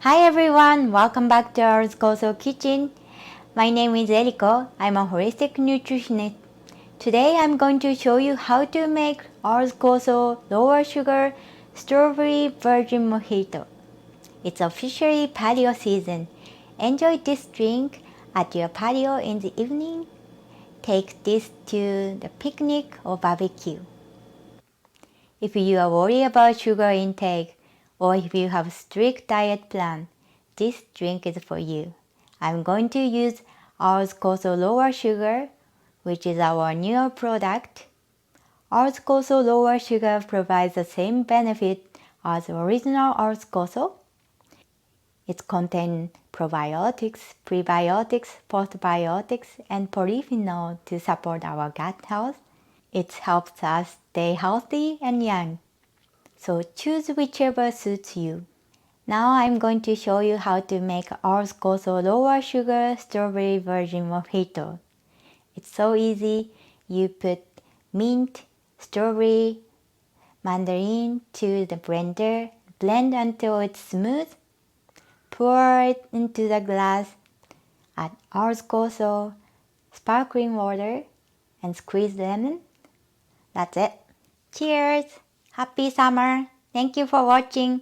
Hi everyone, welcome back to our Koso Kitchen. My name is Eriko. I'm a holistic nutritionist. Today I'm going to show you how to make our KOSO Lower Sugar Strawberry Virgin Mojito. It's officially patio season. Enjoy this drink at your patio in the evening. Take this to the picnic or barbecue. If you are worried about sugar intake or if you have a strict diet plan, this drink is for you. I'm going to use our KOSO Lower Sugar, which is our newer product. Our KOSO Lower Sugar provides the same benefit as original Ars KOSO. It contains probiotics, prebiotics, postbiotics, and polyphenols to support our gut health. It helps us stay healthy and young. So choose whichever suits you. Now I'm going to show you how to make our KOSO Lower Sugar Strawberry Virgin Mojito. It's so easy. You put mint, strawberry, mandarine to the blender, blend until it's smooth, pour it into the glass, add our KOSO, sparkling water, and squeeze lemon. That's it. Cheers! Happy summer! Thank you for watching.